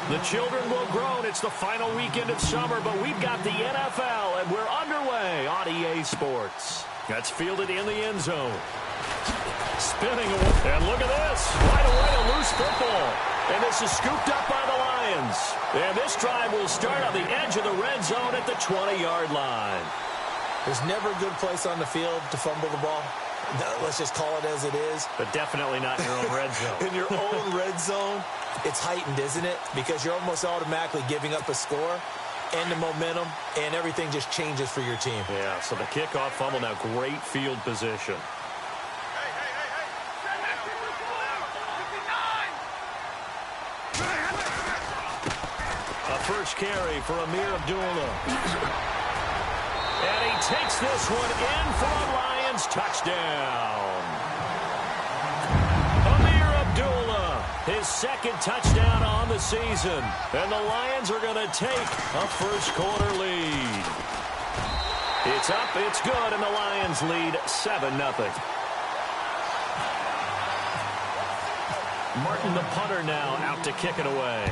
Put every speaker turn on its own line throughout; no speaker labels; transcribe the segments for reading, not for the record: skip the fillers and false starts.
The children will groan. It's the final weekend of summer, but we've got the NFL, and we're underway on EA Sports. That's fielded in the end zone. Spinning away. And look at this. Right away, a loose football. And this is scooped up by the Lions. And this drive will start on the edge of the red zone at the 20-yard line.
There's never a good place on the field to fumble the ball. Let's just call it as it is.
But definitely not in your own red zone.
In your own red zone, it's heightened, isn't it? Because you're almost automatically giving up a score and the momentum, and everything just changes for your team.
Yeah, so the kickoff fumble, now great field position. A first carry for Amir Abdullah. And he takes this one in for a Lions touchdown. Amir Abdullah, his second touchdown on the season. And the Lions are going to take a first-quarter lead. It's up, it's good, and the Lions lead 7-0. Martin, the punter, now out to kick it away.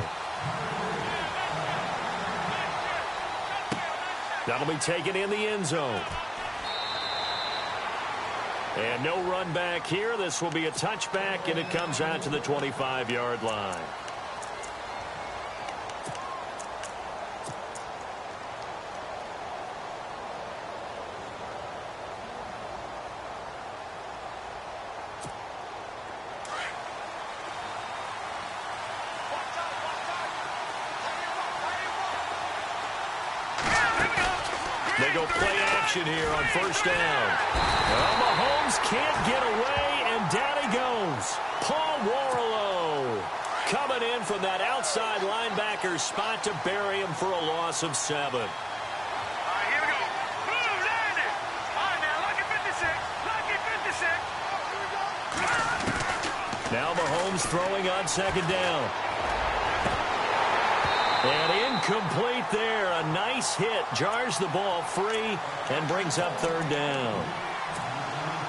That'll be taken in the end zone. And no run back here. This will be a touchback, and it comes out to the 25-yard line. They go play action here on first down. Well, Mahomes can't get away, and down he goes. Paul Warlow coming in from that outside linebacker spot to bury him for a loss of 7.
All right, here we go. Boom, landed. All right, now, lucky 56. Lucky 56.
Now Mahomes throwing on second down. And incomplete there. A nice hit. Jars the ball free and brings up third down.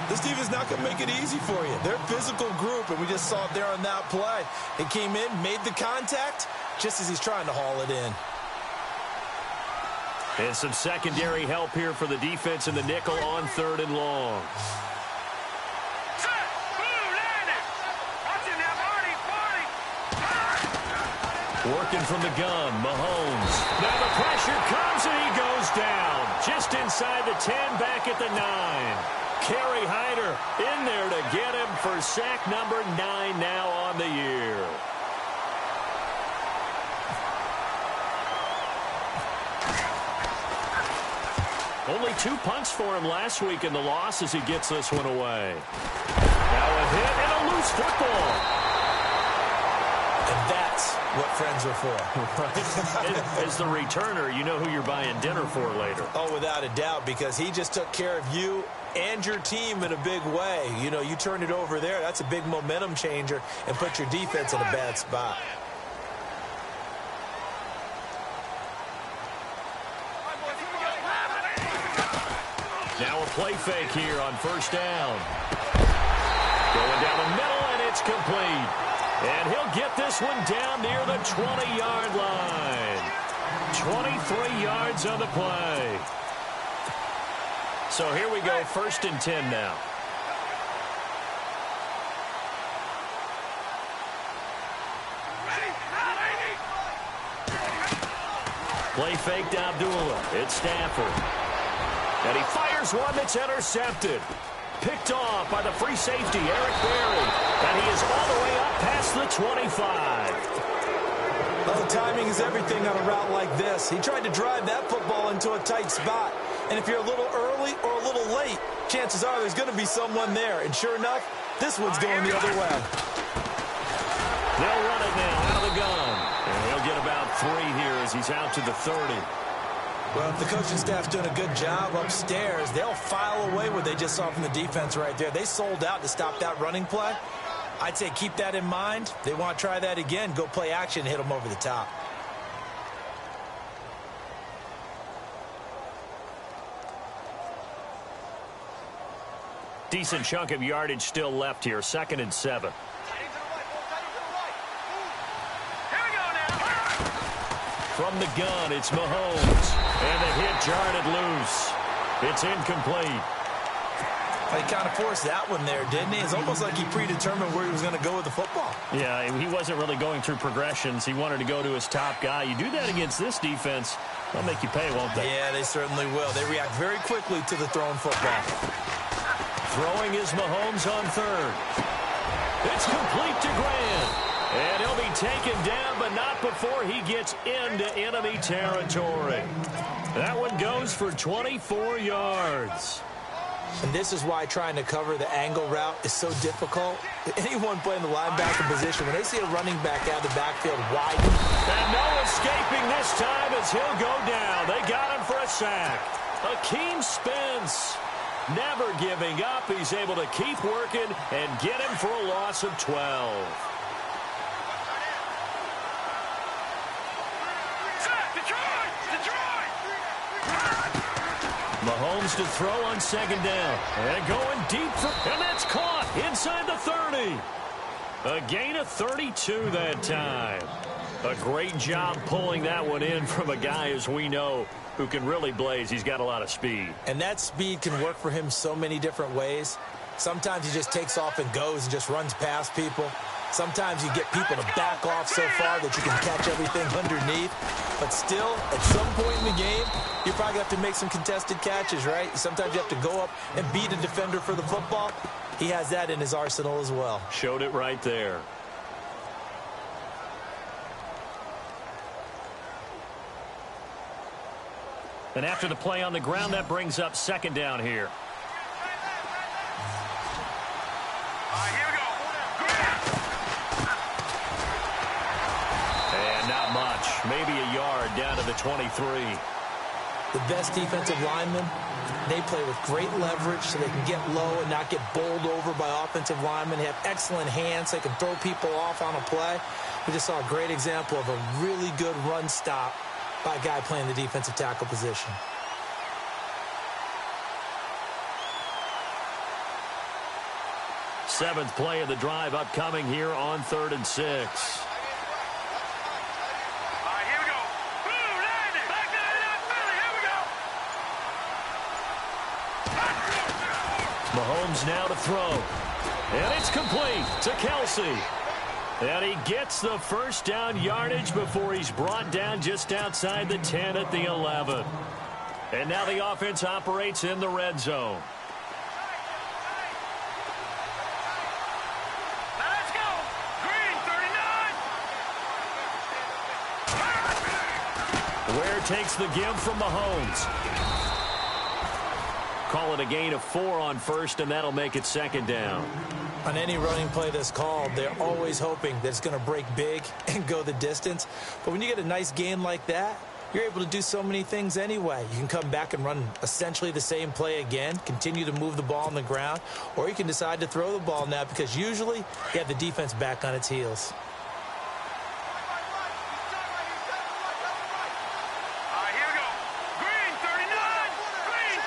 This defense is not going to make it easy for you. They're a physical group, and we just saw it there on that play. It came in, made the contact, just as he's trying to haul it in.
And some secondary help here for the defense in the nickel on third and long. Working from the gun, Mahomes. Now the pressure comes and he goes down. Just inside the 10, back at the 9. Kerry Hyder in there to get him for sack number 9 now on the year. Only 2 punts for him last week in the loss as he gets this one away. Now a hit and a loose football.
And that's what friends are for.
Right. As the returner, you know who you're buying dinner for later.
Oh, without a doubt, because he just took care of you and your team in a big way. You know, you turned it over there. That's a big momentum changer and put your defense in a bad spot.
Now a play fake here on first down. Going down the middle, and it's complete. And he'll get this one down near the 20-yard line. 23 yards on the play. So here we go, 1st and 10 now. Play fake to Abdullah. It's Stafford. And he fires one that's intercepted. Picked off by the free safety, Eric Berry. And he is all the way up past the 25.
Well, the timing is everything on a route like this. He tried to drive that football into a tight spot. And if you're a little early or a little late, chances are there's going to be someone there. And sure enough, this one's going the other way.
They'll run it now out of the gun. And he'll get about 3 here as he's out to the 30.
Well, if the coaching staff's doing a good job upstairs, they'll file away what they just saw from the defense right there. They sold out to stop that running play. I'd say keep that in mind. They want to try that again. Go play action, hit them over the top.
Decent chunk of yardage still left here. 2nd and 7. From the gun, it's Mahomes. And the hit jarred it loose. It's incomplete.
He kind of forced that one there, didn't he? It's almost like he predetermined where he was going to go with the football.
Yeah, he wasn't really going through progressions. He wanted to go to his top guy. You do that against this defense, they'll make you pay, won't they?
Yeah, they certainly will. They react very quickly to the thrown football.
Throwing is Mahomes on third. It's complete to Grant. And he'll be taken down, but not before he gets into enemy territory. That one goes for 24 yards.
And this is why trying to cover the angle route is so difficult. Anyone playing the linebacker position, when they see a running back out of the backfield wide.
And no escaping this time as he'll go down. They got him for a sack. Akeem Spence never giving up. He's able to keep working and get him for a loss of 12. Mahomes to throw on second down. And going deep for... And that's caught inside the 30. A gain of 32 that time. A great job pulling that one in from a guy, as we know, who can really blaze. He's got a lot of speed.
And that speed can work for him so many different ways. Sometimes he just takes off and goes and just runs past people. Sometimes you get people to back off so far that you can catch everything underneath. But still, at some point in the game, you probably have to make some contested catches, right? Sometimes you have to go up and beat a defender for the football. He has that in his arsenal as well.
Showed it right there. And after the play on the ground, that brings up second down here.
Here we go.
And not much. Maybe a yard down to the 23.
The best defensive linemen, they play with great leverage so they can get low and not get bowled over by offensive linemen. They have excellent hands. They can throw people off on a play. We just saw a great example of a really good run stop by a guy playing the defensive tackle position.
Seventh play of the drive upcoming here on 3rd and 6.
Here we go. Boom, landed. Back 99 Philly. Here we go.
Mahomes now to throw. And it's complete to Kelsey. And he gets the first down yardage before he's brought down just outside the 10 at the 11. And now the offense operates in the red zone.
Now let's go. Green, 39.
Ware takes the give from Mahomes. Call it a gain of 4 on first, and that'll make it second down.
On any running play that's called, they're always hoping that it's going to break big and go the distance. But when you get a nice gain like that, you're able to do so many things anyway. You can come back and run essentially the same play again, continue to move the ball on the ground, or you can decide to throw the ball now because usually you have the defense back on its heels.
Here we go. Green, 39. Green,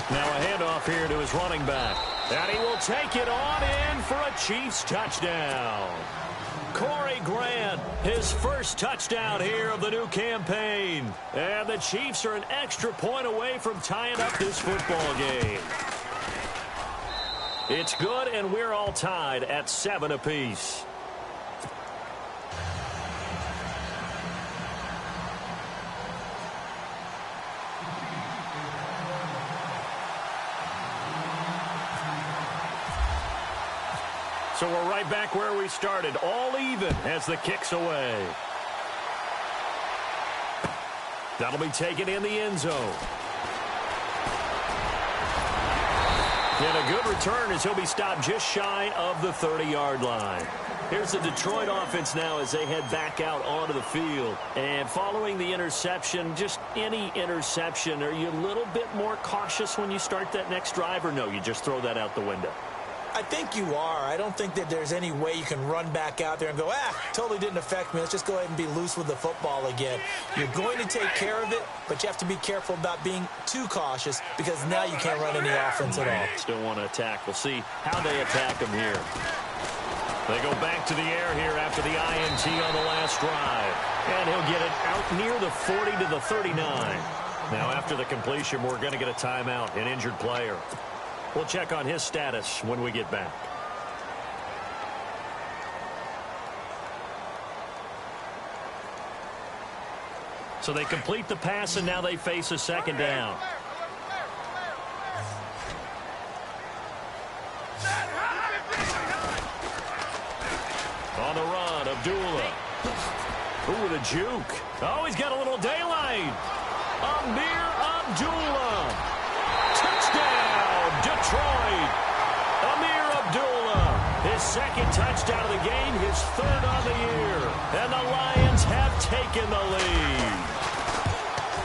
39.
Now a handoff here to his running back. And he will take it on in for a Chiefs touchdown. Corey Grant, his first touchdown here of the new campaign. And the Chiefs are an extra point away from tying up this football game. It's good, and we're all tied at 7 apiece. So we're right back where we started, all even as the kick's away. That'll be taken in the end zone. And a good return as he'll be stopped just shy of the 30-yard line. Here's the Detroit offense now as they head back out onto the field. And following the interception, just any interception, are you a little bit more cautious when you start that next drive, or no, you just throw that out the window?
I think you are. I don't think that there's any way you can run back out there and go, totally didn't affect me. Let's just go ahead and be loose with the football again. You're going to take care of it, but you have to be careful about being too cautious because now you can't run any offense at all.
Still want to attack. We'll see how they attack them here. They go back to the air here after the INT on the last drive. And he'll get it out near the 40 to the 39. Now, after the completion, we're going to get a timeout, an injured player. We'll check on his status when we get back. So they complete the pass, and now they face a second down. On the run, Abdullah. Ooh, with a juke. Oh, he's got a little daylight. Amir Abdullah. Touchdown, Detroit. Amir Abdullah. His second touchdown of the game, his third on the year. And the Lions have taken the lead.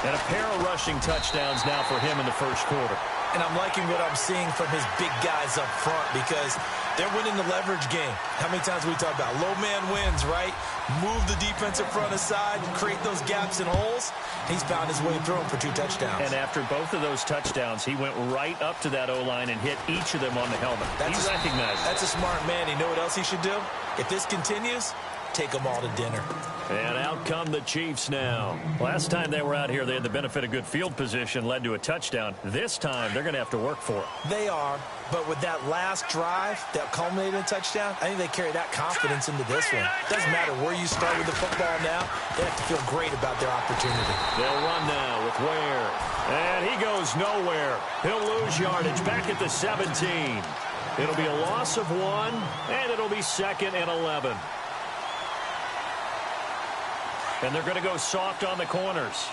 And a pair of rushing touchdowns now for him in the first quarter.
And I'm liking what I'm seeing from his big guys up front because they're winning the leverage game. How many times we talk about low man wins, right? Move the defensive front aside, create those gaps and holes. He's found his way through them for 2 touchdowns.
And after both of those touchdowns, he went right up to that O-line and hit each of them on the helmet. He recognized it.
That's a smart man. You know what else he should do? If this continues, take them all to dinner.
And out come the Chiefs now. Last time they were out here, they had the benefit of good field position, led to a touchdown. This time, they're going to have to work for it.
They are, but with that last drive that culminated in a touchdown, I think they carry that confidence into this one. Doesn't matter where you start with the football now. They have to feel great about their opportunity.
They'll run now with Ware. And he goes nowhere. He'll lose yardage back at the 17. It'll be a loss of 1, and it'll be 2nd and 11. And they're going to go soft on the corners.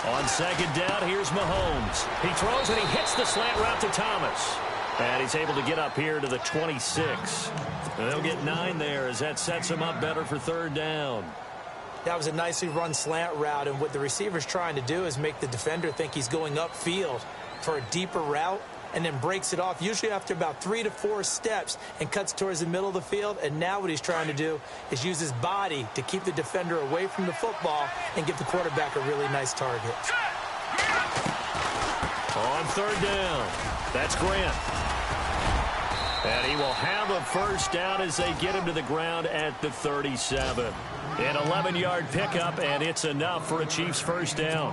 On second down, here's Mahomes. He throws and he hits the slant route to Thomas. And he's able to get up here to the 26. And they'll get 9 there as that sets him up better for third down.
That was a nicely run slant route, and what the receiver's trying to do is make the defender think he's going upfield for a deeper route, and then breaks it off, usually after about 3 to 4 steps, and cuts towards the middle of the field. And now what he's trying to do is use his body to keep the defender away from the football and give the quarterback a really nice target.
On third down, that's Grant. And he will have a first down as they get him to the ground at the 37. An 11-yard pickup, and it's enough for a Chiefs first down.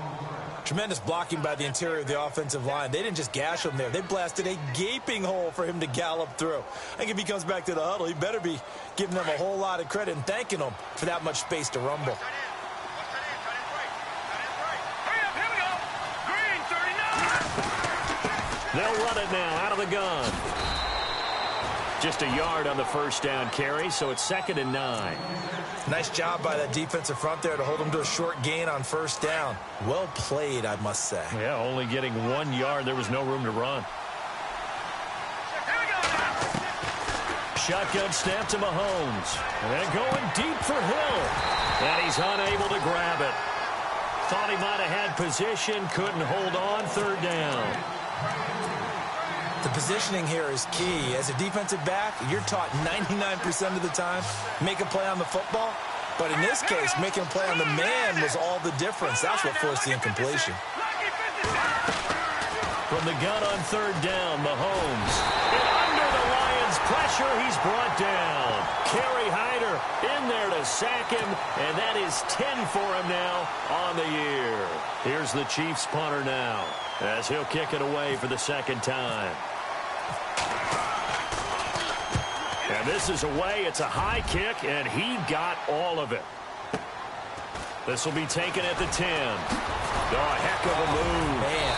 Tremendous blocking by the interior of the offensive line. They didn't just gash him there. They blasted a gaping hole for him to gallop through. I think if he comes back to the huddle, he better be giving them a whole lot of credit and thanking them for that much space to rumble.
They'll run it now out of the gun. Just a yard on the first down carry, so it's 2nd and 9.
Nice job by that defensive front there to hold him to a short gain on first down. Well played, I must say.
Yeah, only getting 1 yard. There was no room to run. Shotgun snap to Mahomes. And going deep for Hill. And he's unable to grab it. Thought he might have had position, couldn't hold on, third down.
The positioning here is key. As a defensive back, you're taught 99% of the time, make a play on the football. But in this case, making a play on the man was all the difference. That's what forced the incompletion.
From the gun on third down, Mahomes. And under the Lions' pressure, he's brought down. Kerry Hyder in there to sack him, and that is 10 for him now on the year. Here's the Chiefs punter now, as he'll kick it away for the second time. And this is away. It's a high kick, and he got all of it. This will be taken at the 10. Oh, a heck of a move.
Man.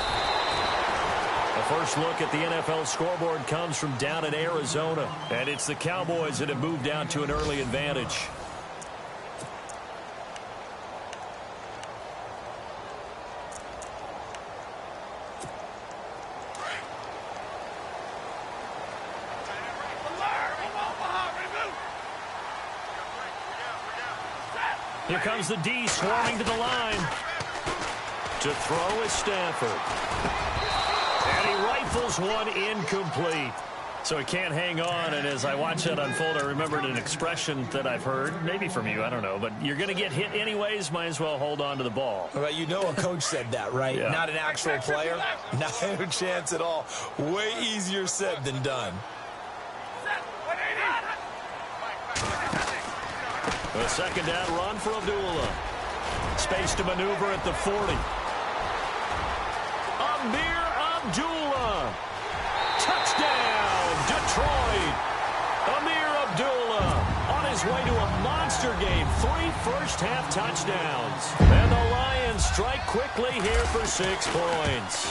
The first look at the NFL scoreboard comes from down in Arizona, and it's the Cowboys that have moved down to an early advantage. Here comes the D swarming to the line. To throw is Stafford. And he rifles one incomplete. So he can't hang on, and as I watch that unfold, I remembered an expression that I've heard, maybe from you, I don't know, but you're going to get hit anyways, might as well hold on to the ball.
Well, you know a coach said that, right?
Yeah.
Not an actual player. Not a chance at all. Way easier said than done.
A second down run for Abdullah. Space to maneuver at the 40. Amir Abdullah. Touchdown, Detroit. Amir Abdullah on his way to a monster game. 3 first-half touchdowns. And the Lions strike quickly here for 6 points.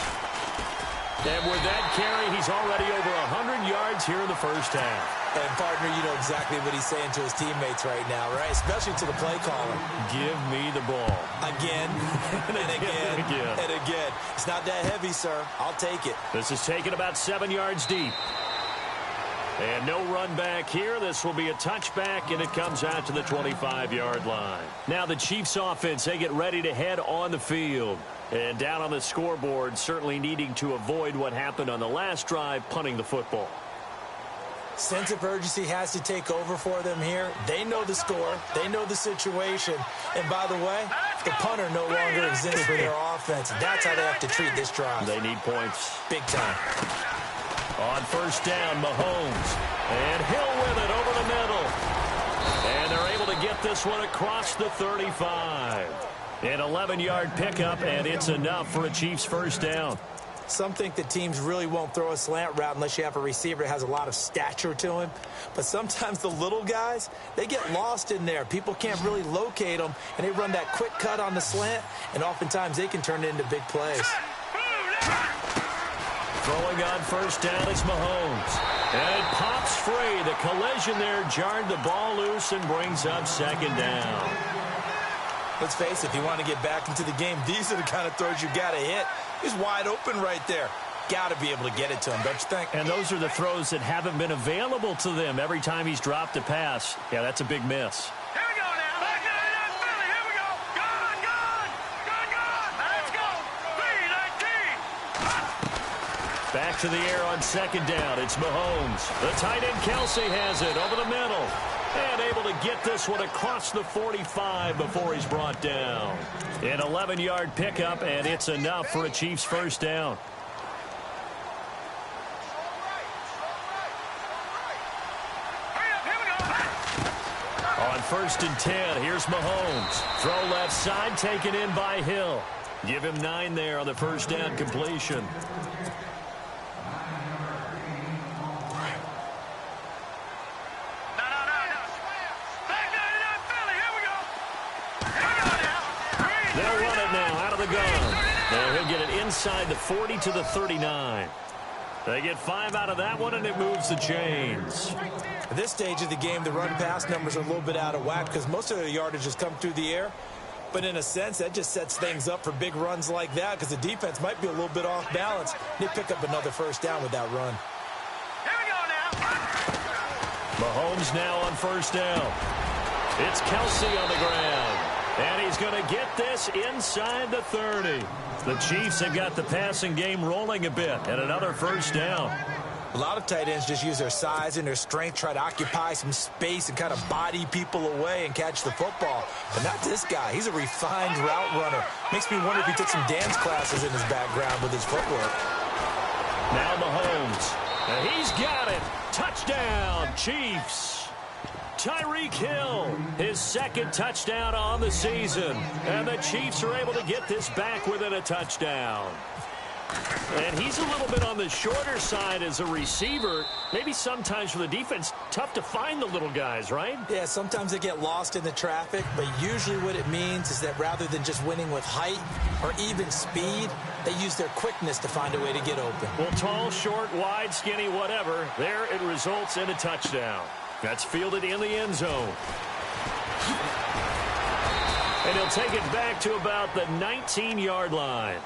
And with that carry, he's already over 100 yards here in the first half.
And, partner, you know exactly what he's saying to his teammates right now, right? Especially to the play caller.
Give me the ball.
Again, and again, and again. It's not that heavy, sir. I'll take it.
This is taken about 7 yards deep. And no run back here. This will be a touchback, and it comes out to the 25-yard line. Now the Chiefs offense, they get ready to head on the field. And down on the scoreboard, certainly needing to avoid what happened on the last drive, punting the football.
Sense of urgency has to take over for them here. They know the score. They know the situation. And by the way, the punter no longer exists for their offense. That's how they have to treat this drive.
They need points.
Big time.
On first down, Mahomes. And Hill with it over the middle. And they're able to get this one across the 35. An 11-yard pickup, and it's enough for a Chiefs first down.
Some think that teams really won't throw a slant route unless you have a receiver that has a lot of stature to him. But sometimes the little guys, they get lost in there. People can't really locate them, and they run that quick cut on the slant, and oftentimes they can turn it into big plays.
Throwing on first down is Mahomes. And it pops free. The collision there jarred the ball loose and brings up second down.
Let's face it, if you want to get back into the game, these are the kind of throws you got to hit. He's wide open right there. Got to be able to get it to him, don't you think?
And those are the throws that haven't been available to them every time he's dropped a pass. Yeah, that's a big miss.
Here we go now. Back to Philly. Here we go. Gone. Let's go. 3-19.
Back to the air on second down. It's Mahomes. The tight end Kelsey has it over the middle. And able to get this one across the 45 before he's brought down. An 11-yard pickup, and it's enough for a Chiefs first down. On first and 10, here's Mahomes. Throw left side, taken in by Hill. Give him 9 there on the first down completion. And he'll get it inside the 40 to the 39. They get 5 out of that one, and it moves the chains.
At this stage of the game, the run-pass numbers are a little bit out of whack because most of their yardage has come through the air. But in a sense, that just sets things up for big runs like that because the defense might be a little bit off balance. They pick up another first down with that run.
Here we go now.
Mahomes now on first down. It's Kelsey on the ground. And he's going to get this inside the 30. The Chiefs have got the passing game rolling a bit, and another first down.
A lot of tight ends just use their size and their strength, try to occupy some space and kind of body people away and catch the football. But not this guy. He's a refined route runner. Makes me wonder if he took some dance classes in his background with his footwork.
Now Mahomes. And he's got it. Touchdown, Chiefs. Tyreek Hill, his second touchdown on the season. And the Chiefs are able to get this back within a touchdown. And he's a little bit on the shorter side as a receiver. Maybe sometimes for the defense, tough to find the little guys, right?
Yeah, sometimes they get lost in the traffic, but usually what it means is that rather than just winning with height or even speed, they use their quickness to find a way to get open.
Well, tall, short, wide, skinny, whatever, there it results in a touchdown. That's fielded in the end zone. And he'll take it back to about the 19-yard line.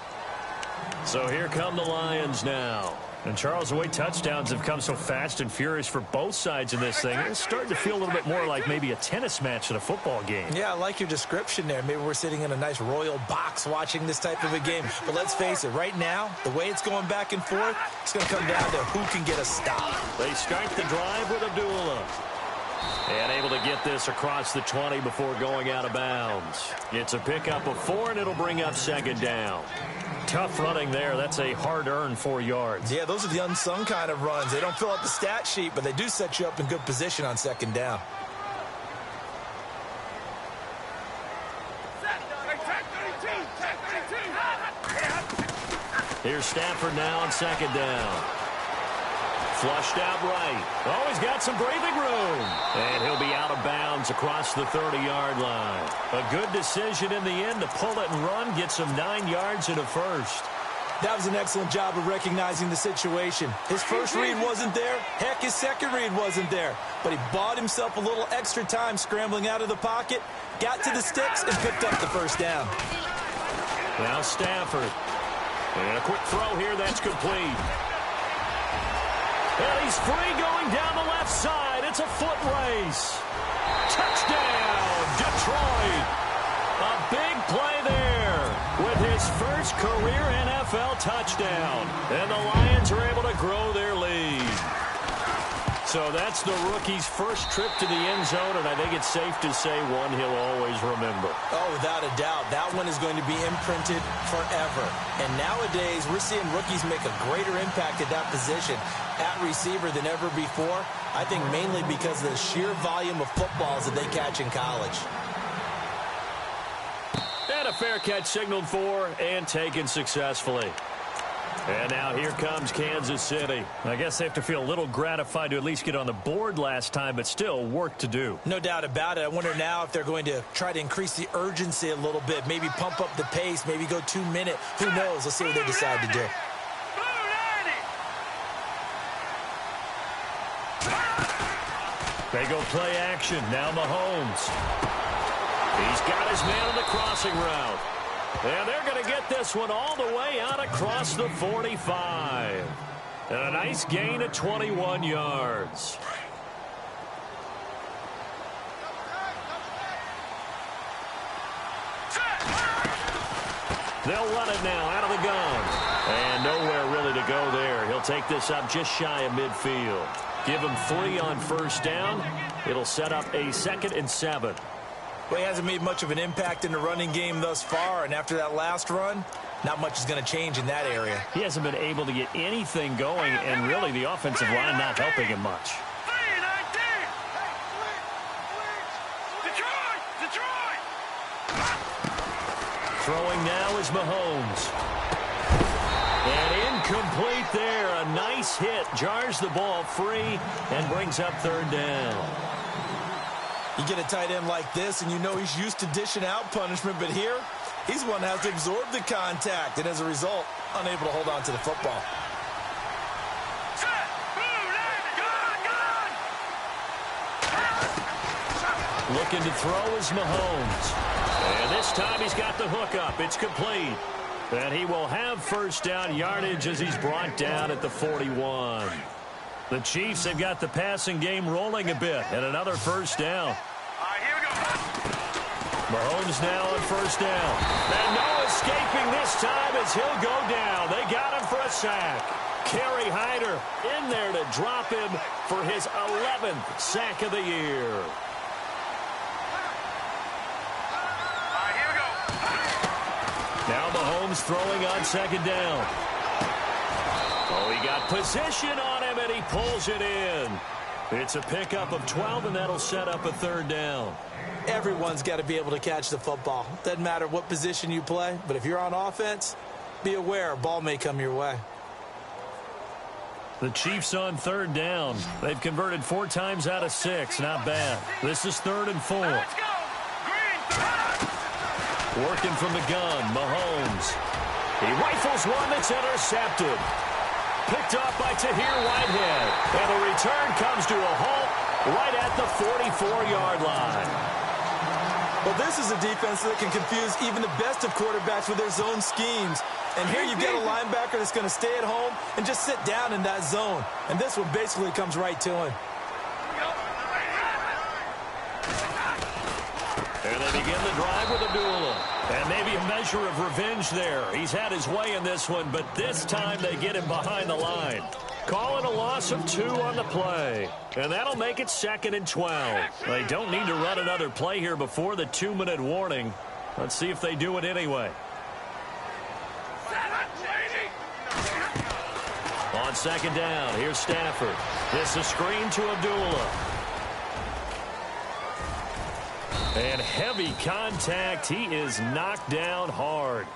So here come the Lions now. And, Charles, the way touchdowns have come so fast and furious for both sides in this thing, it's starting to feel a little bit more like maybe a tennis match in a football game.
Yeah, I like your description there. Maybe we're sitting in a nice royal box watching this type of a game. But let's face it, right now, the way it's going back and forth, it's going to come down to who can get a stop.
They start the drive with Abdullah. And able to get this across the 20 before going out of bounds. It's a pickup of 4, and it'll bring up second down. Tough running there. That's a hard-earned 4 yards.
Yeah, those are the unsung kind of runs. They don't fill out the stat sheet, but they do set you up in good position on second down.
Here's Stafford now on second down. Flushed out right. Oh, he's got some breathing room. And he'll be out of bounds across the 30-yard line. A good decision in the end to pull it and run, get some 9 yards and a first.
That was an excellent job of recognizing the situation. His first read wasn't there. Heck, his second read wasn't there. But he bought himself a little extra time scrambling out of the pocket, got to the sticks, and picked up the first down.
Now Stafford. And a quick throw here that's complete. And he's free going down the left side. It's a foot race. Touchdown, Detroit. A big play there with his first career NFL touchdown. And the Lions are able to grow their lead. So that's the rookie's first trip to the end zone, and I think it's safe to say one he'll always remember.
Oh, without a doubt. That one is going to be imprinted forever. And nowadays, we're seeing rookies make a greater impact at that position at receiver than ever before. I think mainly because of the sheer volume of footballs that they catch in college.
And a fair catch signaled for and taken successfully. And now here comes Kansas City. I guess they have to feel a little gratified to at least get on the board last time, but still work to do.
No doubt about it. I wonder now if they're going to try to increase the urgency a little bit, maybe pump up the pace, maybe go 2 minute. Who knows? Let's see what they decide to do.
They go play action. Now Mahomes. He's got his man on the crossing route. And they're going to get this one all the way out across the 45. And a nice gain of 21 yards. They'll run it now out of the gun. And nowhere really to go there. He'll take this up just shy of midfield. Give him 3 on first down. It'll set up a 2nd and 7.
Well, he hasn't made much of an impact in the running game thus far, and after that last run, not much is going to change in that area. He
hasn't been able to get anything going, and really the offensive line not helping him much. Throwing now is Mahomes. And incomplete there. A nice hit. Jars the ball free and brings up 3rd down.
You get a tight end like this, and you know he's used to dishing out punishment, but here, he's one that has to absorb the contact, and as a result, unable to hold on to the football.
Looking to throw is Mahomes. And this time he's got the hook up. It's complete. And he will have first down yardage as he's brought down at the 41. The Chiefs have got the passing game rolling a bit, and another first down.
All right, here we go.
Mahomes now on first down. And no escaping this time as he'll go down. They got him for a sack. Kerry Hyder in there to drop him for his 11th sack of the year.
All right, here we go.
Now Mahomes throwing on second down. Oh, he got position on him, and he pulls it in. It's a pickup of 12, and that'll set up a 3rd down.
Everyone's got to be able to catch the football. Doesn't matter what position you play, but if you're on offense, be aware a ball may come your way.
The Chiefs on 3rd down. They've converted 4 times out of 6. Not bad. This is 3rd and 4.
Let's go. Green.
Working from the gun, Mahomes. He rifles one that's intercepted. Picked off by Tahir Whitehead. And the return comes to a halt right at the 44-yard line.
Well, this is a defense that can confuse even the best of quarterbacks with their zone schemes. And here you've got a linebacker that's going to stay at home and just sit down in that zone. And this one basically comes right to him.
And they begin the drive with Abdullah. And maybe a measure of revenge there. He's had his way in this one, but this time they get him behind the line. Call it a loss of 2 on the play. And that'll make it 2nd and 12. They don't need to run another play here before the 2-minute warning. Let's see if they do it anyway. On 2nd down, here's Stafford. This is screen to Abdullah. And heavy contact. He is knocked down hard.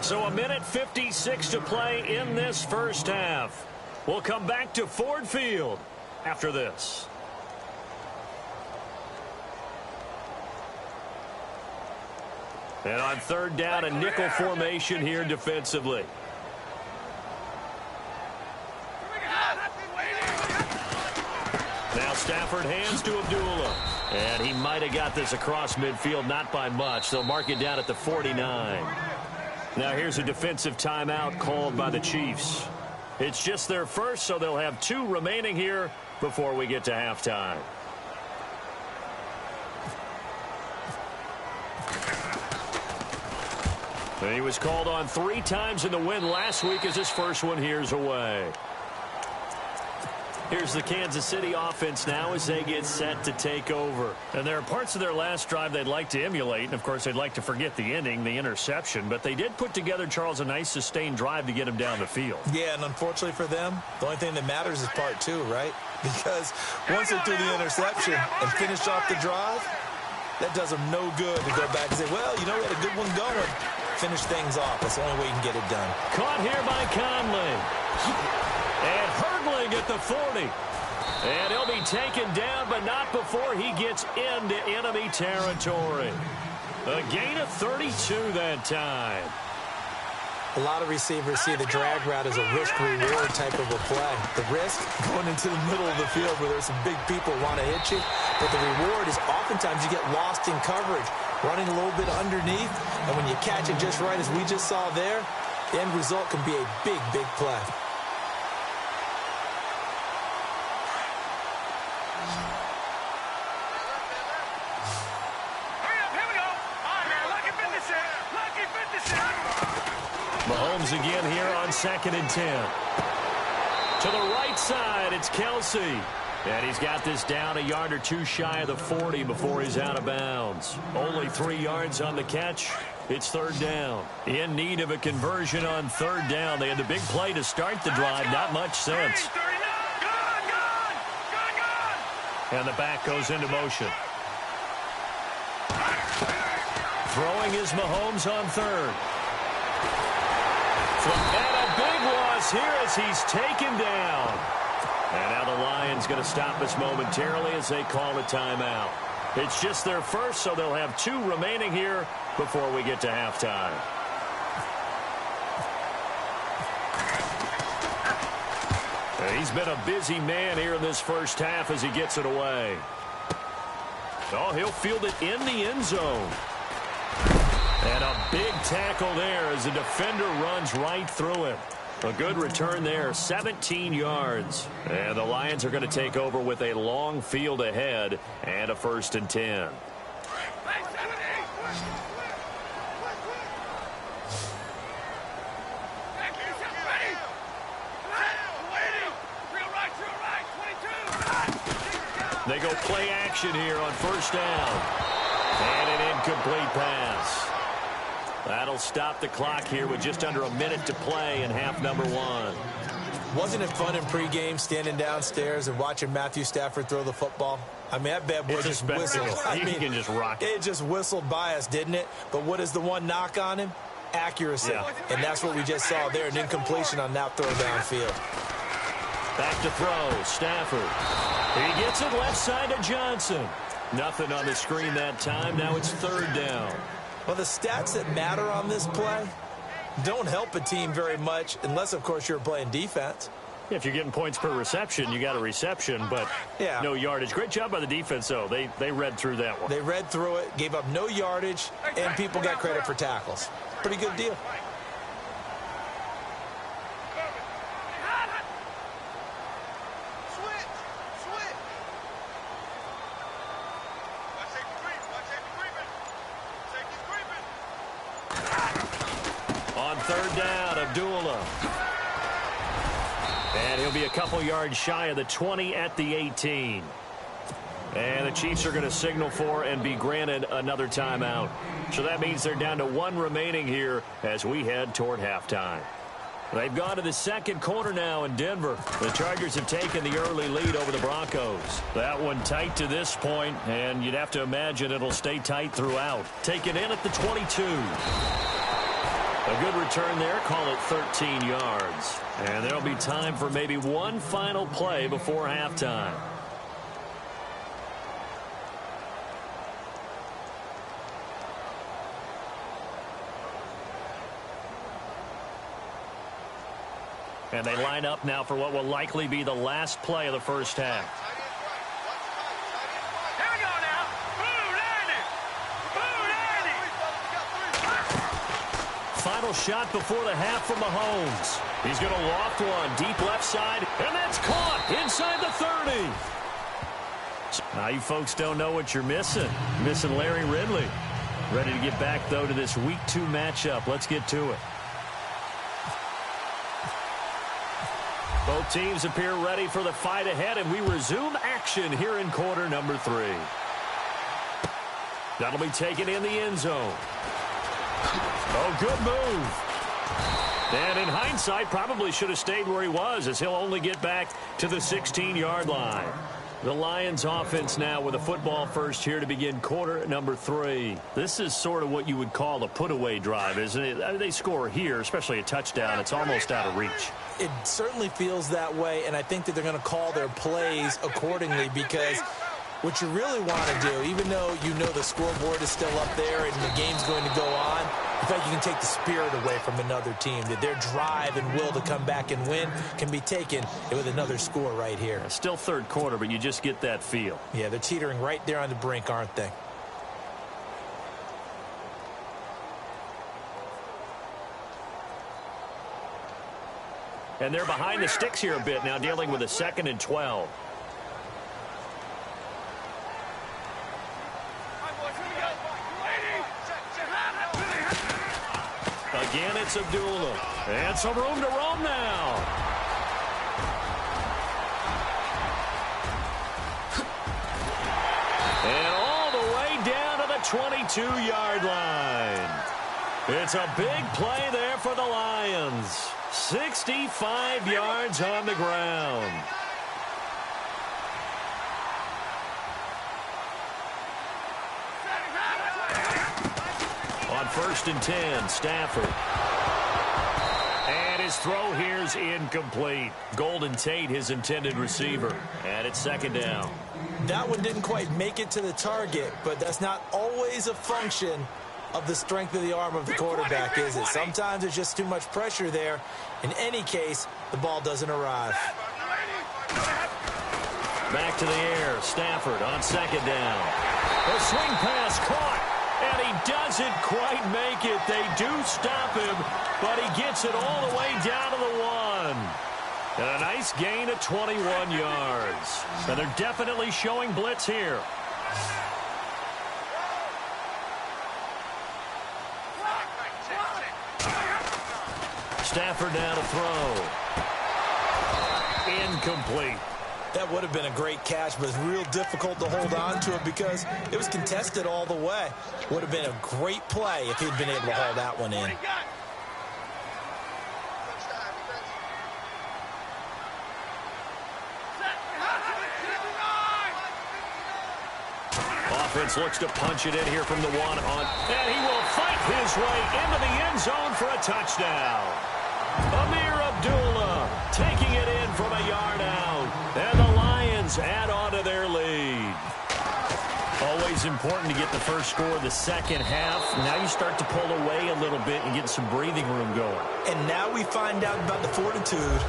So 1:56 to play in this first half. We'll come back to Ford Field after this. And on 3rd down, a nickel formation here defensively. Now Stafford hands to Abdullah. And he might have got this across midfield, not by much. They'll mark it down at the 49. Now here's a defensive timeout called by the Chiefs. It's just their first, so they'll have 2 remaining here before we get to halftime. And he was called on 3 times in the win last week as his first one here's away. Here's the Kansas City offense now as they get set to take over. And there are parts of their last drive they'd like to emulate. And, of course, they'd like to forget the ending, the interception. But they did put together, Charles, a nice sustained drive to get him down the field.
Yeah, and unfortunately for them, the only thing that matters is part 2, right? Because once they threw the interception and finished off the drive, that does them no good to go back and say, well, you know, we had a good one going. Finish things off. That's the only way you can get it done.
Caught here by Conley. And hurdling at the 40. And he'll be taken down, but not before he gets into enemy territory. A gain of 32 that time.
A lot of receivers see the drag route as a risk-reward type of a play. The risk, going into the middle of the field where there's some big people want to hit you. But the reward is oftentimes you get lost in coverage, running a little bit underneath. And when you catch it just right, as we just saw there, the end result can be a big, big play.
Mahomes again here on 2nd and 10. To the right side, it's Kelsey. And he's got this down a yard or 2 shy of the 40 before he's out of bounds. Only 3 yards on the catch. It's 3rd down. In need of a conversion on 3rd down. They had the big play to start the drive. Not much sense. And the back goes into motion. Throwing is Mahomes on 3rd. And a big loss here as he's taken down. And now the Lions going to stop us momentarily as they call a timeout. It's just their first, so they'll have 2 remaining here before we get to halftime. He's been a busy man here in this first half as he gets it away. Oh, he'll field it in the end zone. And a big tackle there as the defender runs right through him. A good return there, 17 yards. And the Lions are going to take over with a long field ahead and a 1st and 10. They go play action here on 1st down. And an incomplete pass. That'll stop the clock here with just under a minute to play in half number 1.
Wasn't it fun in pregame standing downstairs and watching Matthew Stafford throw the football? I mean, that bad boy just whistled.
He can just rock it.
It just whistled by us, didn't it? But what is the one knock on him? Accuracy. Yeah. And that's what we just saw there, an incompletion on that throw downfield.
Back to throw, Stafford. He gets it left side to Johnson. Nothing on the screen that time. Now it's 3rd down.
Well, the stats that matter on this play don't help a team very much unless, of course, you're playing defense.
If you're getting points per reception, you got a reception, but no yardage. Great job by the defense, though. They read through that one.
They read through it, gave up no yardage, and people got credit for tackles. Pretty good deal.
On third down, Abdullah. And he'll be a couple yards shy of the 20 at the 18. And the Chiefs are going to signal for and be granted another timeout. So that means they're down to one remaining here as we head toward halftime. They've gone to the second quarter now in Denver. The Chargers have taken the early lead over the Broncos. That one tight to this point, and you'd have to imagine it'll stay tight throughout. Taken in at the 22. A good return there, call it 13 yards. And there'll be time for maybe one final play before halftime. And they line up now for what will likely be the last play of the first half.
Here we go now.
Final shot before the half from Mahomes. He's going to loft one deep left side, and that's caught inside the 30. Now you folks don't know what you're missing. Missing Larry Ridley. Ready to get back, though, to this Week 2 matchup. Let's get to it. Both teams appear ready for the fight ahead, and we resume action here in quarter number 3. That'll be taken in the end zone. Oh, good move. And in hindsight, probably should have stayed where he was, as he'll only get back to the 16-yard line. The Lions offense now with a football first here to begin quarter number 3. This is sort of what you would call a put-away drive, isn't it? I mean, they score here, especially a touchdown. It's almost out of reach.
It certainly feels that way, and I think that they're going to call their plays accordingly, because what you really want to do, even though you know the scoreboard is still up there and the game's going to go on, in fact, you can take the spirit away from another team, that their drive and will to come back and win can be taken with another score right here.
Still third quarter, but you just get that feel.
Yeah, they're teetering right there on the brink, aren't they?
And they're behind the sticks here a bit now, dealing with a 2nd and 12. Again, it's Abdullah. And some room to roam now. And all the way down to the 22-yard line. It's a big play there for the Lions. 65 yards on the ground. On 1st and 10, Stafford. And his throw here's incomplete. Golden Tate, his intended receiver. And it's 2nd down.
That one didn't quite make it to the target, but that's not always a function of the strength of the arm of the quarterback, is it? Sometimes there's just too much pressure there. In any case, the ball doesn't arrive.
Back to the air. Stafford on 2nd down. A swing pass caught. And he doesn't quite make it. They do stop him, but he gets it all the way down to the 1. And a nice gain of 21 yards. And they're definitely showing blitz here. Stafford now to throw. Incomplete.
That would have been a great catch, but it's real difficult to hold on to it because it was contested all the way. Would have been a great play if he'd been able to haul that one in.
Offense looks to punch it in here from the 1 on. And he will fight his way into the end zone for a touchdown. Amir Abdullah taking it in from a yard out. And the Lions add on to their lead. Always important to get the first score of the second half. Now you start to pull away a little bit and get some breathing room going.
And now we find out about the fortitude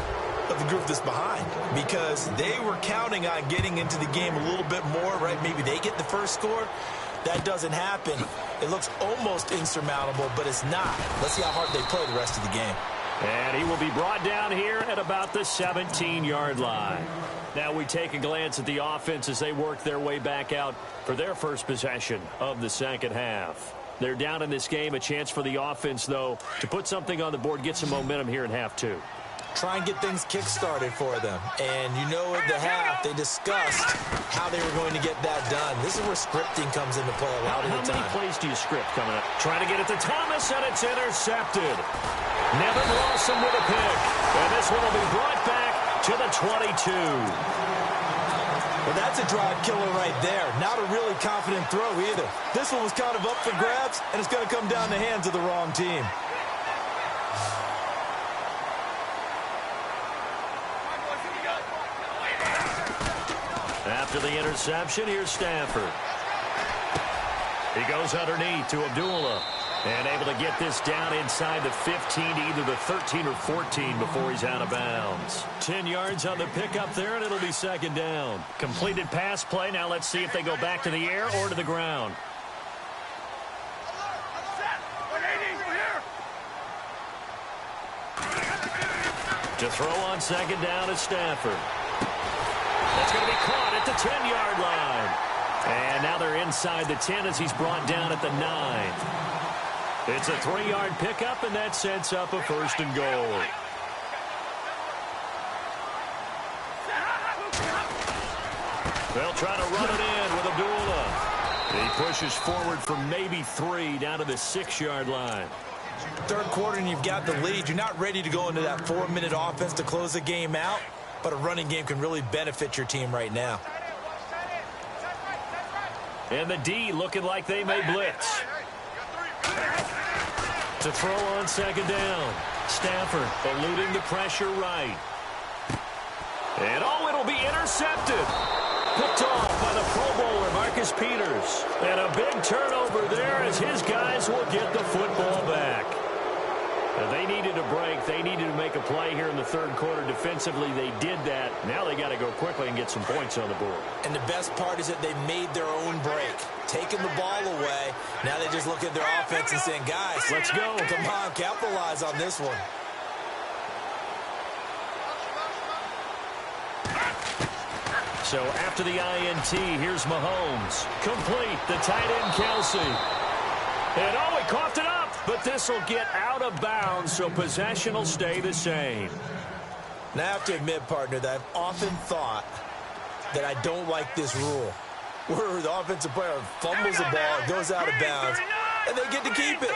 of the group that's behind, because they were counting on getting into the game a little bit more, right? Maybe they get the first score. that doesn't happen, it looks almost insurmountable, but it's not. Let's see how hard they play the rest of the game.
And he will be brought down here at about the 17-yard line. Now we take a glance at the offense as they work their way back out for their first possession of the second half. They're down in this game. A chance for the offense, though, to put something on the board, get some momentum here in half two.
Try and get things kick-started for them. And you know at the half, they discussed how they were going to get that done. This is where scripting comes into play a lot of the time.
How many plays do you script coming up? Trying to get it to Thomas, and it's intercepted. Nevin Lawson with a pick. And this one will be brought back to the 22.
Well, that's a drive killer right there. Not a really confident throw either. This one was kind of up for grabs, and it's going to come down the hands of the wrong team.
After the interception, here's Stafford. He goes underneath to Abdullah. And able to get this down inside the 15 to either the 13 or 14 before he's out of bounds. 10 yards on the pickup there, and it'll be second down. Completed pass play. Now let's see if they go back to the air or to the ground. To throw on second down is Stafford. That's going to be caught at the 10-yard line. And now they're inside the 10 as he's brought down at the 9. It's a 3-yard pickup, and that sets up a first and goal. They'll try to run it in with Abdullah. He pushes forward from maybe 3 down to the 6-yard line.
Third quarter, and you've got the lead. You're not ready to go into that 4-minute offense to close the game out, but a running game can really benefit your team right now.
And the D looking like they may blitz. To throw on second down. Stafford eluding the pressure right. And it'll be intercepted. Picked off by the Pro Bowler, Marcus Peters. And a big turnover there as his guys will get the football back. Now, they needed a break. They needed to make a play here in the third quarter. Defensively, they did that. Now they got to go quickly and get some points on the board.
And the best part is that they made their own break. Taking the ball away. Now they just look at their offense and saying, guys,
let's go.
Come on, capitalize on this one.
So after the INT, here's Mahomes. Complete, the tight end Kelsey. And he coughed it up, but this will get out of bounds, so possession will stay the same.
Now I have to admit, partner, that I've often thought that I don't like this rule, where the offensive player fumbles the ball, goes out of bounds, and they get to keep it.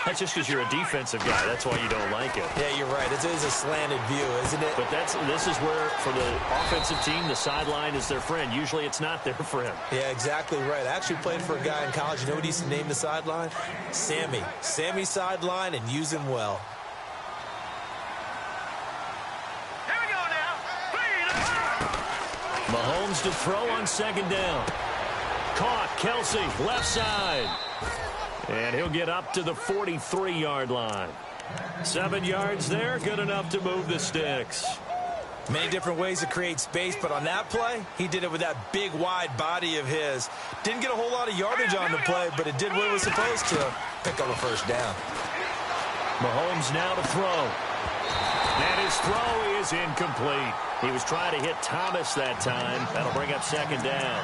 That's just because you're a defensive guy. That's why you don't like it.
Yeah, you're right. It is a slanted view, isn't it?
But this is where, for the offensive team, the sideline is their friend. Usually it's not their friend.
Yeah, exactly right. I actually played for a guy in college. You know what he used to name the sideline? Sammy. Sammy sideline, and use him well.
Here we go now.
Mahomes to throw on second down. Caught. Kelsey, left side. And he'll get up to the 43-yard line. 7 yards there, good enough to move the sticks.
Many different ways to create space, but on that play, he did it with that big, wide body of his. Didn't get a whole lot of yardage on the play, but it did what it was supposed to. Pick up a first down.
Mahomes now to throw. And his throw is incomplete. He was trying to hit Thomas that time. That'll bring up second down.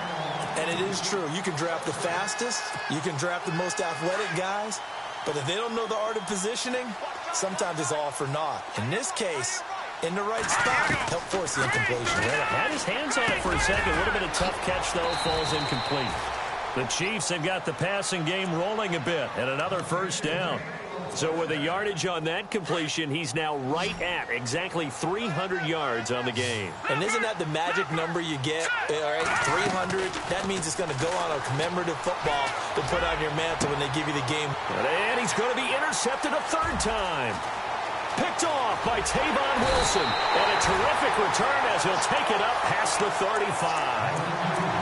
And it is true. You can draft the fastest. You can draft the most athletic guys. But if they don't know the art of positioning, sometimes it's all for naught. In this case, in the right spot, help force the incompletion.
Had his hands on it for a second. Would have been a tough catch, though. Falls incomplete. The Chiefs have got the passing game rolling a bit. And another first down. So with the yardage on that completion, he's now right at exactly 300 yards on the game.
And isn't that the magic number you get? All right, 300. That means it's going to go on a commemorative football to put on your mantle when they give you the game.
And he's going to be intercepted a third time. Picked off by Tavon Wilson. And a terrific return as he'll take it up past the 35.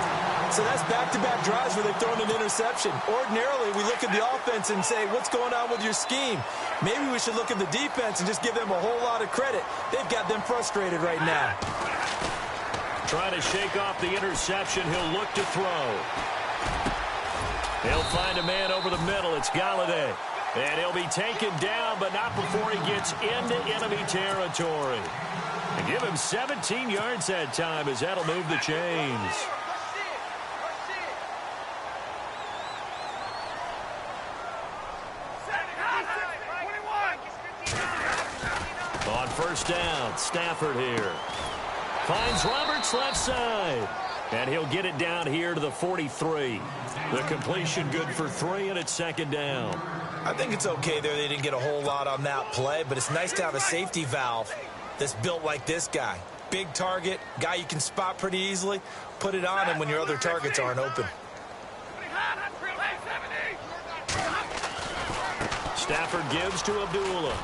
So that's back-to-back drives where they've thrown an interception. Ordinarily, we look at the offense and say, what's going on with your scheme? Maybe we should look at the defense and just give them a whole lot of credit. They've got them frustrated right now.
Trying to shake off the interception. He'll look to throw. He'll find a man over the middle. It's Galladay. And he'll be taken down, but not before he gets into enemy territory. And give him 17 yards that time, as that'll move the chains. On first down, Stafford here. Finds Roberts left side. And he'll get it down here to the 43. The completion good for 3, and it's second down.
I think it's okay there. They didn't get a whole lot on that play, but it's nice to have a safety valve that's built like this guy. Big target, guy you can spot pretty easily. Put it on him when your other targets aren't open.
Stafford gives to Abdullah.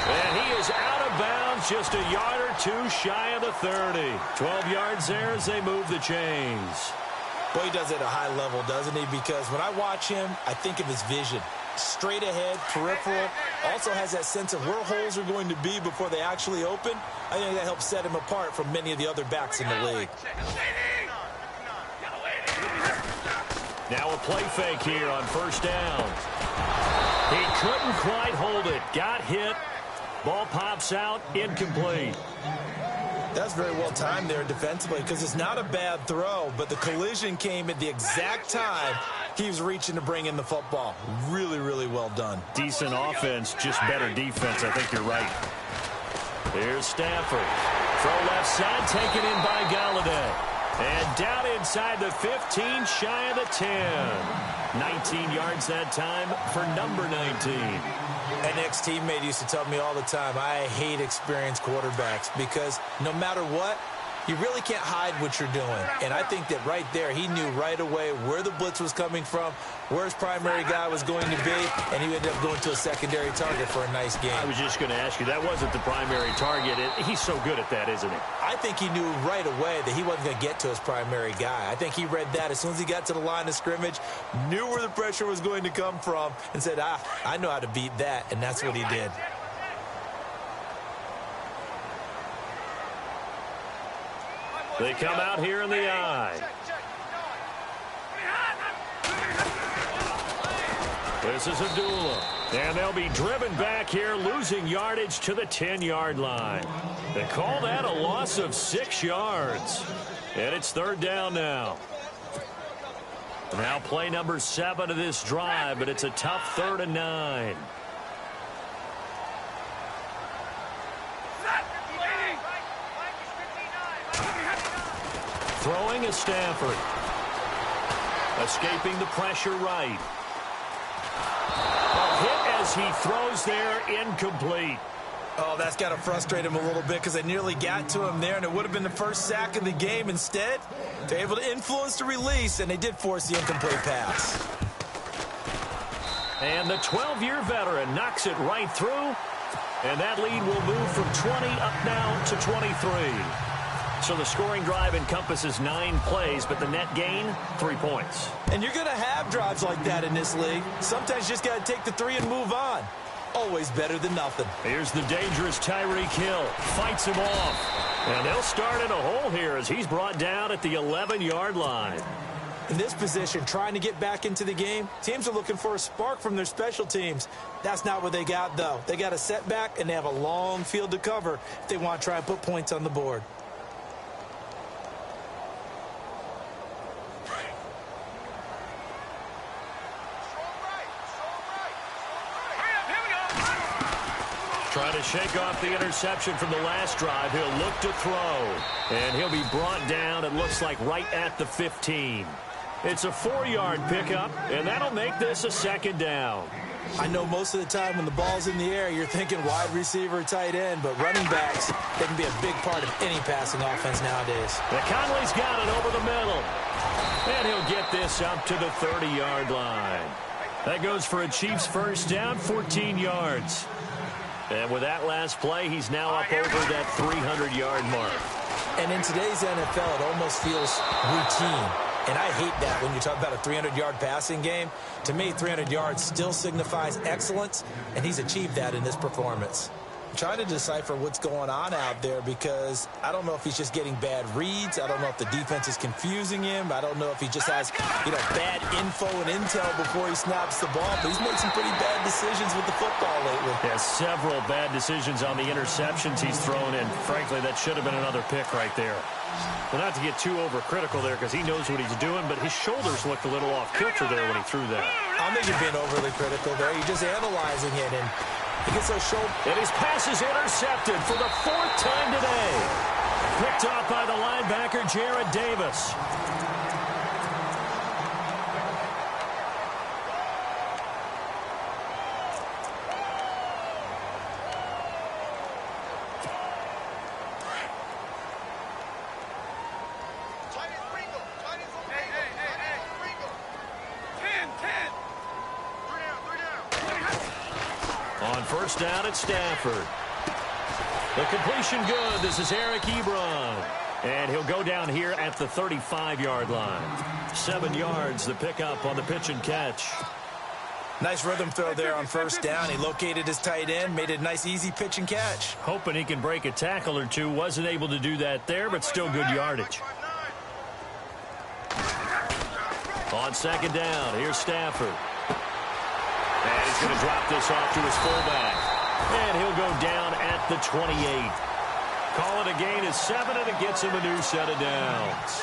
And he is out of bounds, just a yard or two shy of the 30. 12 yards there as they move the chains.
Boy, he does it at a high level, doesn't he? Because when I watch him, I think of his vision. Straight ahead, peripheral. Also has that sense of where holes are going to be before they actually open. I think that helps set him apart from many of the other backs in the league.
Now a play fake here on first down. He couldn't quite hold it. Got hit. Ball pops out, incomplete.
That's very well timed there defensively because it's not a bad throw, but the collision came at the exact time he was reaching to bring in the football. Really, really well done.
Decent offense, just better defense. I think you're right. Here's Stafford. Throw left side, taken in by Galladay. And down inside the 15, shy of the 10. 19 yards that time for number 19.
An ex-teammate used to tell me all the time, I hate experienced quarterbacks because no matter what, you really can't hide what you're doing. And I think that right there, he knew right away where the blitz was coming from, where his primary guy was going to be, and he ended up going to a secondary target for a nice game.
I was just going to ask you, that wasn't the primary target. He's so good at that, isn't he?
I think he knew right away that he wasn't going to get to his primary guy. I think he read that as soon as he got to the line of scrimmage, knew where the pressure was going to come from, and said, I know how to beat that, and that's what he did.
They come out here in the eye. This is Abdullah. And they'll be driven back here, losing yardage to the 10-yard line. They call that a loss of 6 yards. And it's third down now. Now play number 7 of this drive, but it's a tough 3rd and 9. Throwing is Stafford. Escaping the pressure right. A hit as he throws there, incomplete.
Oh, that's got to frustrate him a little bit because they nearly got to him there, and it would have been the first sack of the game. Instead, they're able to influence the release, and they did force the incomplete pass.
And the 12-year veteran knocks it right through, and that lead will move from 20 up now to 23. So the scoring drive encompasses 9 plays, but the net gain, 3 points.
And you're going to have drives like that in this league. Sometimes you just got to take the 3 and move on. Always better than nothing.
Here's the dangerous Tyreek Hill. Fights him off. And they'll start in a hole here as he's brought down at the 11-yard line.
In this position, trying to get back into the game, teams are looking for a spark from their special teams. That's not what they got, though. They got a setback, and they have a long field to cover if they want to try and put points on the board.
Trying to shake off the interception from the last drive. He'll look to throw. And he'll be brought down, it looks like, right at the 15. It's a 4-yard pickup, and that'll make this a second down.
I know most of the time when the ball's in the air, you're thinking wide receiver, tight end, but running backs, they can be a big part of any passing offense nowadays.
And Conley's got it over the middle. And he'll get this up to the 30-yard line. That goes for a Chiefs first down, 14 yards. And with that last play, he's now up over that 300-yard mark.
And in today's NFL, it almost feels routine. And I hate that when you talk about a 300-yard passing game. To me, 300 yards still signifies excellence, and he's achieved that in this performance. Trying to decipher what's going on out there because I don't know if he's just getting bad reads. I don't know if the defense is confusing him. I don't know if he just has, bad info and intel before he snaps the ball. But he's made some pretty bad decisions with the football lately.
Yeah, several bad decisions on the interceptions he's thrown, and frankly, that should have been another pick right there. Well, not to get too overcritical there because he knows what he's doing, but his shoulders looked a little off kilter there when he threw that.
I don't think you're being overly critical there. You're just analyzing it, and he gets those shoulders.
And his pass is intercepted for the 4th time today. Picked off by the linebacker, Jared Davis. On first down at Stafford. The completion good. This is Eric Ebron. And he'll go down here at the 35-yard line. 7 yards, the pickup on the pitch and catch.
Nice rhythm throw there on first down. He located his tight end, made it a nice, easy pitch and catch.
Hoping he can break a tackle or two. Wasn't able to do that there, but still good yardage. On second down, here's Stafford. And he's going to drop this off to his fullback. And he'll go down at the 28. Call it a gain of 7, and it gets him a new set of downs.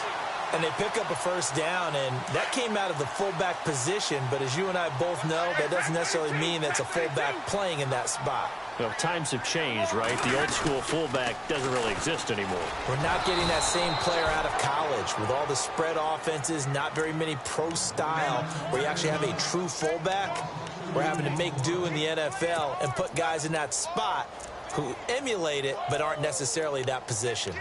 And they pick up a first down, and that came out of the fullback position. But as you and I both know, that doesn't necessarily mean that's a fullback playing in that spot.
Well, times have changed, right? The old school fullback doesn't really exist anymore.
We're not getting that same player out of college with all the spread offenses, not very many pro style where you actually have a true fullback. We're having to make do in the NFL and put guys in that spot who emulate it but aren't necessarily that position.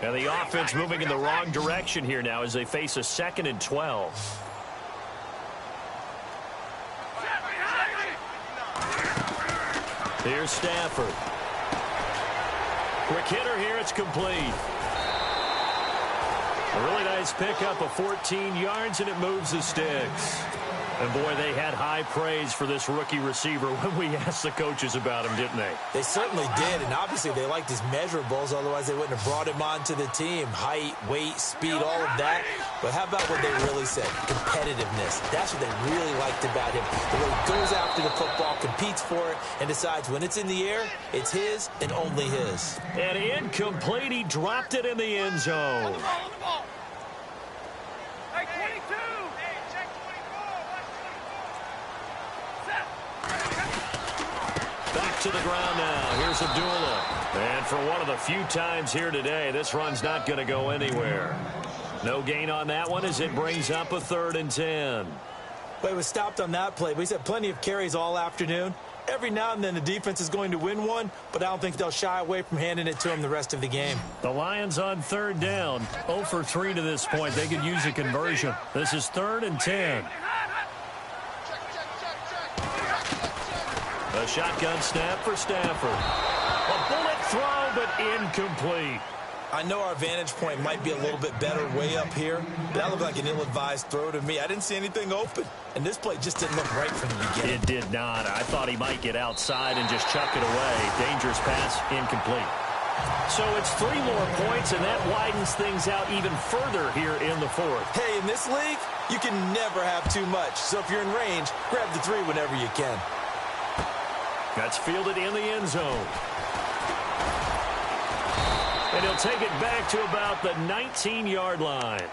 And the offense moving in the wrong direction here now as they face a 2nd and 12. Here's Stafford. Quick hitter here, it's complete. A really nice pickup of 14 yards, and it moves the sticks. And, boy, they had high praise for this rookie receiver when we asked the coaches about him, didn't they?
They certainly did, and obviously they liked his measurables. Otherwise, they wouldn't have brought him onto the team. Height, weight, speed, all of that. But how about what they really said? Competitiveness. That's what they really liked about him. The way he goes after the football, competes for it, and decides when it's in the air, it's his and only his.
And incomplete. He dropped it in the end zone.
Hey, 22!
Back to the ground now. Here's Abdullah. And for one of the few times here today, this run's not going to go anywhere. No gain on that one as it brings up a 3rd and 10.
But it was stopped on that play. He's had plenty of carries all afternoon. Every now and then the defense is going to win one, but I don't think they'll shy away from handing it to him the rest of the game.
The Lions on 3rd down. 0 for 3 to this point. They could use a conversion. This is 3rd and 10. A shotgun snap for Stafford. A bullet throw, but incomplete.
I know our vantage point might be a little bit better way up here, but that looked like an ill-advised throw to me. I didn't see anything open, and this play just didn't look right from the beginning.
It did not. I thought he might get outside and just chuck it away. Dangerous pass, incomplete. So it's 3 more points, and that widens things out even further here in the 4th.
Hey, in this league, you can never have too much. So if you're in range, grab the 3 whenever you can.
That's fielded in the end zone. And he'll take it back to about the 19-yard line.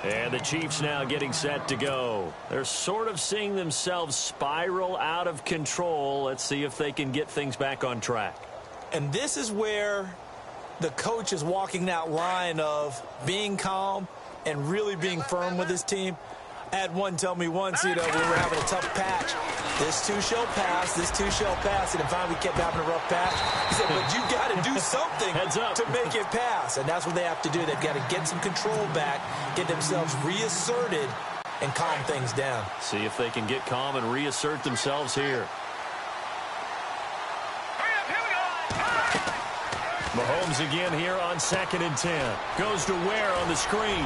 And the Chiefs now getting set to go. They're sort of seeing themselves spiral out of control. Let's see if they can get things back on track.
And this is where the coach is walking that line of being calm and really being firm with his team. I had one tell me once, we were having a tough patch. This too shall pass, this too shall pass. And finally we kept having a rough patch. He said, but you got to do something to make it pass. And that's what they have to do. They've got to get some control back, get themselves reasserted, and calm things down.
See if they can get calm and reassert themselves here. Mahomes again here on 2nd and 10. Goes to Ware on the screen.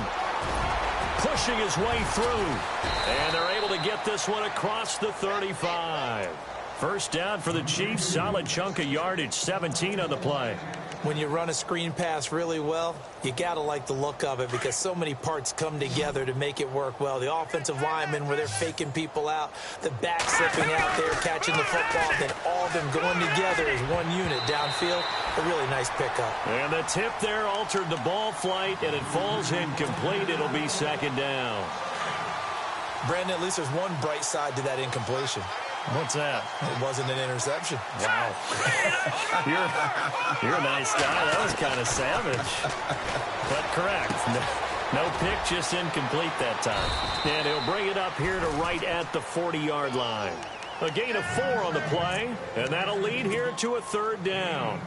Pushing his way through. And they're able to get this one across the 35. First down for the Chiefs. Solid chunk of yardage, 17 on the play.
When you run a screen pass really well, you got to like the look of it because so many parts come together to make it work well. The offensive linemen where they're faking people out, the back slipping out there, catching the football, then all of them going together as one unit downfield. A really nice pickup.
And the tip there altered the ball flight, and it falls incomplete. It'll be second down.
Brandon, at least there's one bright side to that incompletion.
What's that?
It wasn't an interception.
Wow. you're a nice guy. That was kind of savage. But correct. No pick, just incomplete that time. And he'll bring it up here to right at the 40-yard line. A gain of 4 on the play, and that'll lead here to a third down.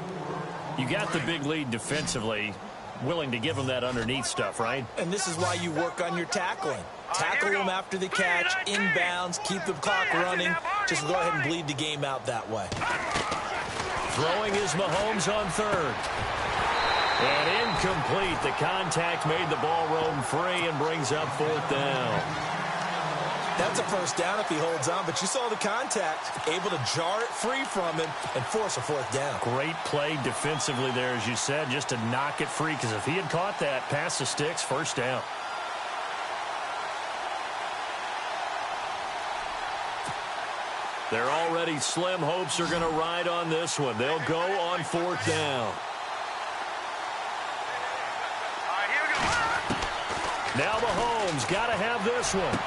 You got the big lead defensively. Willing to give them that underneath stuff, right?
And this is why you work on your tackling. Tackle them after the catch, inbounds, keep the clock running. Just go ahead and bleed the game out that way.
Throwing is Mahomes on third. And incomplete. The contact made the ball roam free and brings up fourth down.
That's a first down if he holds on, but you saw the contact, able to jar it free from him and force a fourth down.
Great play defensively there, as you said, just to knock it free, because if he had caught that, past the sticks, first down. They're already slim hopes are going to ride on this one. They'll go on fourth down. Now Mahomes got to have this one.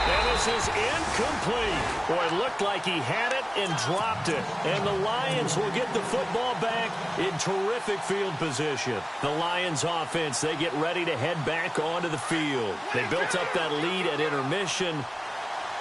And this is incomplete. Boy, it looked like he had it and dropped it. And the Lions will get the football back in terrific field position. The Lions offense, they get ready to head back onto the field. They built up that lead at intermission,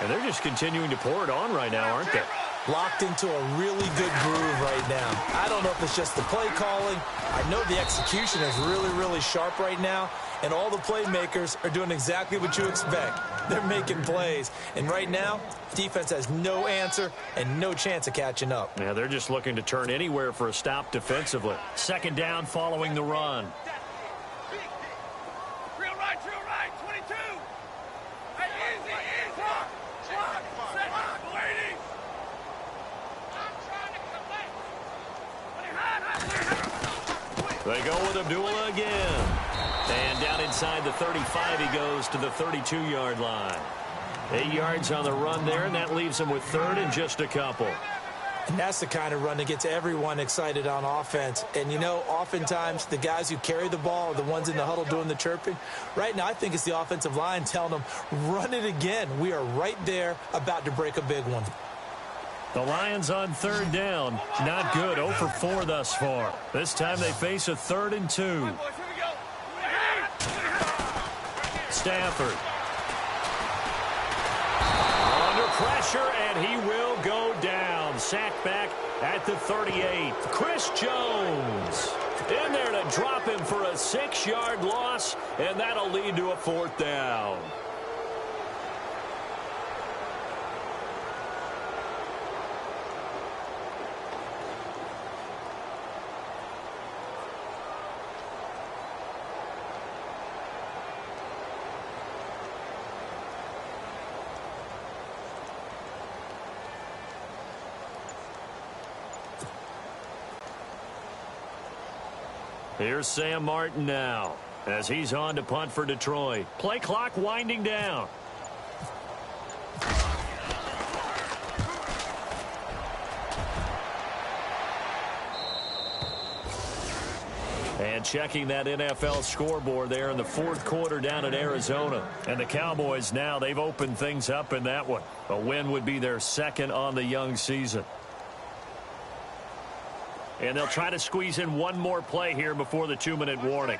and they're just continuing to pour it on right now, aren't they?
Locked into a really good groove right now. I don't know if it's just the play calling. I know the execution is really, really sharp right now. And all the playmakers are doing exactly what you expect. They're making plays. And right now, defense has no answer and no chance of catching up.
Yeah, they're just looking to turn anywhere for a stop defensively. Second down following the run.
Drill right, 22. Hey, easy. Lady. I'm trying to collect.
They go with Abdullah again. And down inside the 35, he goes to the 32-yard line. 8 yards on the run there, and that leaves him with third and just a couple.
And that's the kind of run that gets everyone excited on offense. And, you know, oftentimes the guys who carry the ball are the ones in the huddle doing the chirping. Right now, I think it's the offensive line telling them, run it again. We are right there about to break a big one.
The Lions on third down. Not good. 0 for 4 thus far. This time they face a 3rd and 2. Stafford. Under pressure, and he will go down. Sacked back at the 38. Chris Jones in there to drop him for a 6-yard loss, and that'll lead to a 4th down. Here's Sam Martin now as he's on to punt for Detroit. Play clock winding down. And checking that NFL scoreboard there in the 4th quarter down at Arizona. And the Cowboys now, they've opened things up in that one. A win would be their 2nd on the young season. And they'll try to squeeze in one more play here before the 2-minute warning.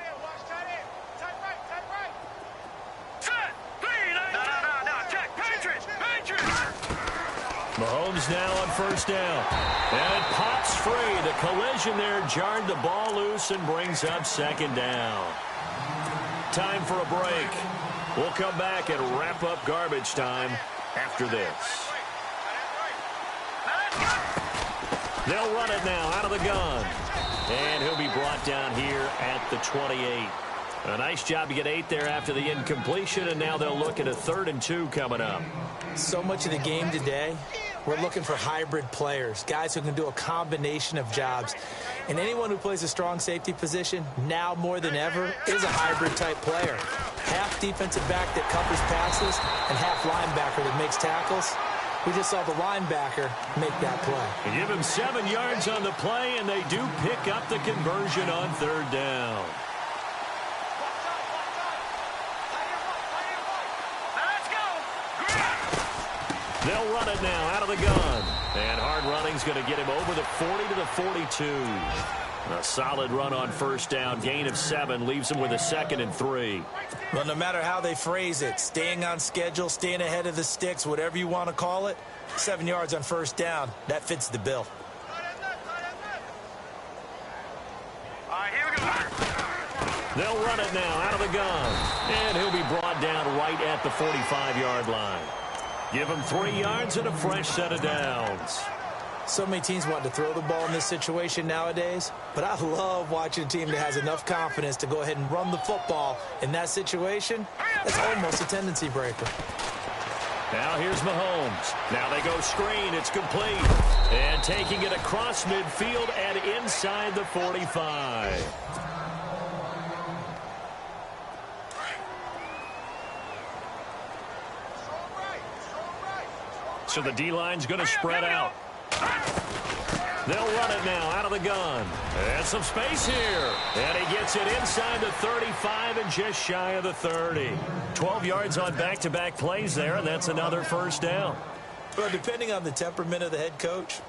Mahomes now on first down. And it pops free. The collision there jarred the ball loose and brings up 2nd down. Time for a break. We'll come back and wrap up garbage time after this. They'll run it now out of the gun. And he'll be brought down here at the 28. A nice job to get 8 there after the incompletion, and now they'll look at a 3rd and 2 coming up.
So much of the game today We're looking for hybrid players, guys who can do a combination of jobs. And anyone who plays a strong safety position, now more than ever, is a hybrid-type player. Half defensive back that covers passes and half linebacker that makes tackles. We just saw the linebacker make that play.
Give him 7 yards on the play, and they do pick up the conversion on 3rd down. They'll run it now out of the gun. And hard running's going to get him over the 40 to the 42. A solid run on 1st down. Gain of 7 leaves him with a 2nd and 3.
Well, no matter how they phrase it, staying on schedule, staying ahead of the sticks, whatever you want to call it, 7 yards on 1st down, that fits the bill.
All right, here we go.
They'll run it now out of the gun. And he'll be brought down right at the 45-yard line. Give him 3 yards and a fresh set of downs.
So many teams want to throw the ball in this situation nowadays, but I love watching a team that has enough confidence to go ahead and run the football in that situation. That's almost a tendency breaker.
Now here's Mahomes. Now they go screen. It's complete. And taking it across midfield and inside the 45. So the D-line's going to spread out. They'll run it now out of the gun. And some space here. And he gets it inside the 35 and just shy of the 30. 12 yards on back-to-back plays there, and that's another 1st down.
Well, depending on the temperament of the head coach,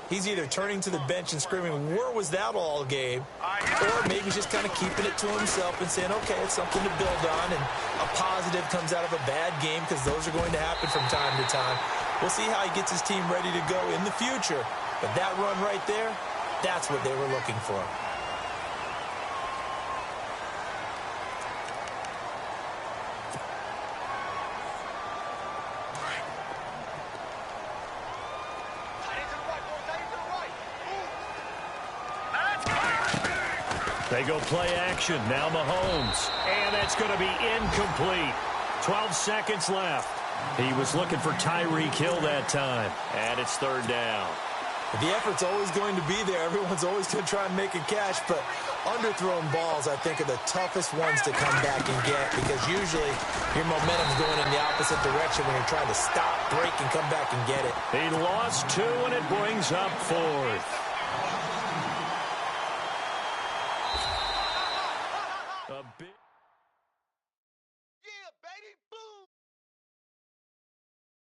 he's either turning to the bench and screaming, where was that all game? Or maybe he's just kind of keeping it to himself and saying, okay, it's something to build on, and a positive comes out of a bad game because those are going to happen from time to time. We'll see how he gets his team ready to go in the future. But that run right there, that's what they were looking for.
They go play action. Now Mahomes. And that's going to be incomplete. 12 seconds left. He was looking for Tyreek Hill that time. And it's 3rd down.
The effort's always going to be there. Everyone's always going to try and make a catch, but underthrown balls, I think, are the toughest ones to come back and get because usually your momentum's going in the opposite direction when you're trying to stop, break, and come back and get it.
He lost 2, and it brings up 4th.